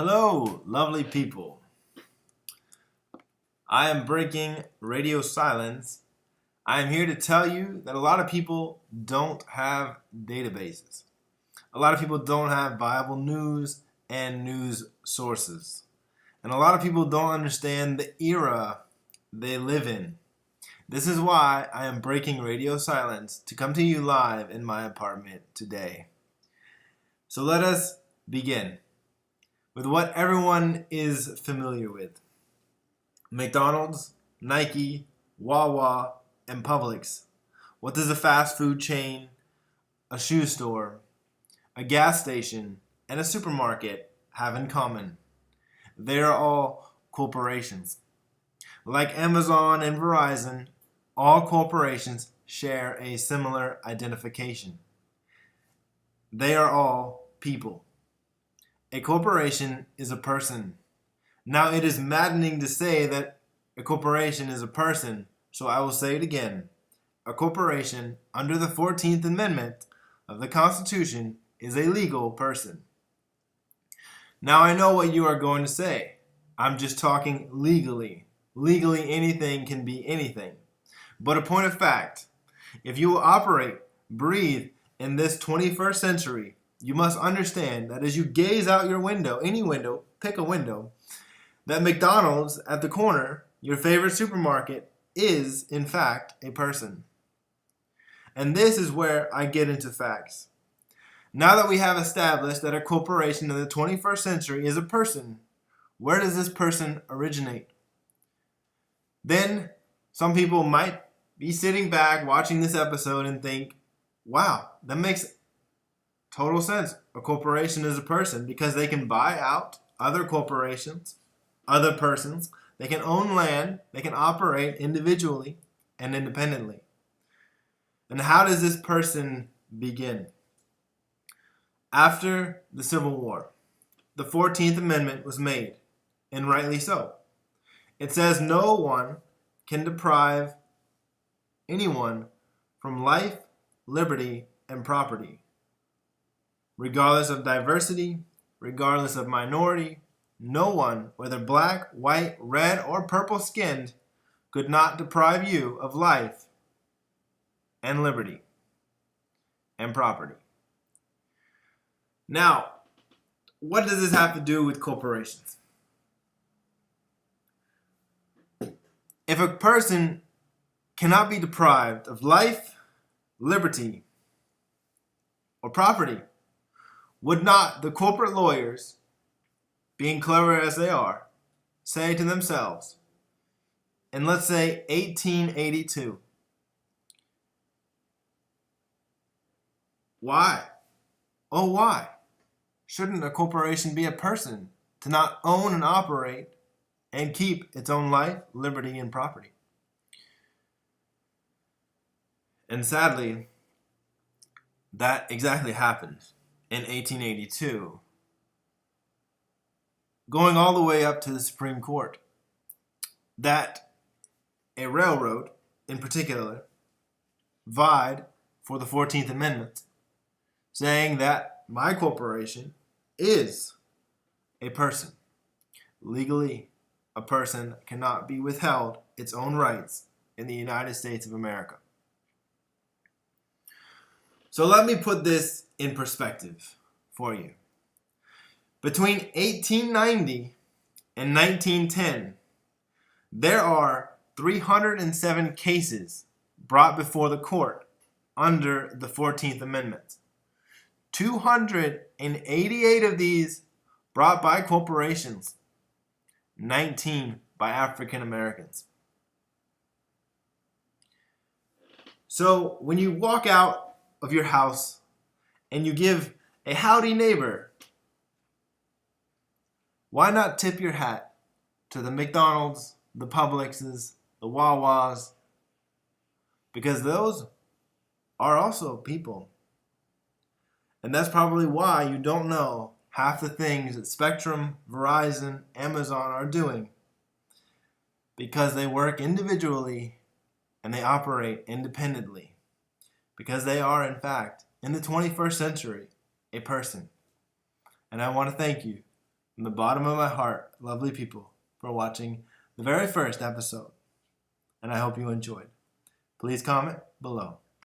Hello, lovely people. I am breaking radio silence. I am here to tell you that a lot of people don't have databases. A lot of people don't have viable news and news sources. And a lot of people don't understand the era they live in. This is why I am breaking radio silence to come to you live in my apartment today. So let us begin with what everyone is familiar with. McDonald's, Nike, Wawa, and Publix. What does a fast food chain, a shoe store, a gas station, and a supermarket have in common? They are all corporations. Like Amazon and Verizon, all corporations share a similar identification. They are all people. A corporation is a person. Now, it is maddening to say that a corporation is a person, so I will say it again. A corporation, under the 14th Amendment of the Constitution, is a legal person. Now, I know what you are going to say. I'm just talking legally. Legally, anything can be anything. But a point of fact, if you will operate, breathe in this 21st century, you must understand that as you gaze out your window, any window, pick a window, that McDonald's at the corner, your favorite supermarket, is, in fact, a person. And this is where I get into facts. Now that we have established that a corporation in the 21st century is a person, where does this person originate? Then some people might be sitting back watching this episode and think, wow, that makes total sense. A corporation is a person because they can buy out other corporations, other persons. They can own land. They can operate individually and independently. And how does this person begin? After the Civil War, the 14th Amendment was made, and rightly so. It says no one can deprive anyone from life, liberty, and property, regardless of diversity, regardless of minority. No one, whether black, white, red, or purple-skinned, could not deprive you of life and liberty and property. Now, what does this have to do with corporations? If a person cannot be deprived of life, liberty, or property, would not the corporate lawyers, being clever as they are, say to themselves, in let's say 1882, why? Oh, why? Shouldn't a corporation be a person to not own and operate and keep its own life, liberty, and property? And sadly, that exactly happened in 1882, going all the way up to the Supreme Court, that a railroad in particular vied for the 14th Amendment, saying that my corporation is a person. Legally, a person cannot be withheld its own rights in the United States of America. So let me put this in perspective for you. Between 1890 and 1910, there are 307 cases brought before the court under the 14th Amendment. 288 of these brought by corporations, 19 by African Americans. So when you walk out of your house and you give a howdy neighbor, why not tip your hat to the McDonald's, the Publixes, the Wawas? Because those are also people. And that's probably why you don't know half the things that Spectrum, Verizon, Amazon are doing. Because they work individually and they operate independently. Because they are, in fact, in the 21st century, a person. And I want to thank you from the bottom of my heart, lovely people, for watching the very first episode. And I hope you enjoyed. Please comment below.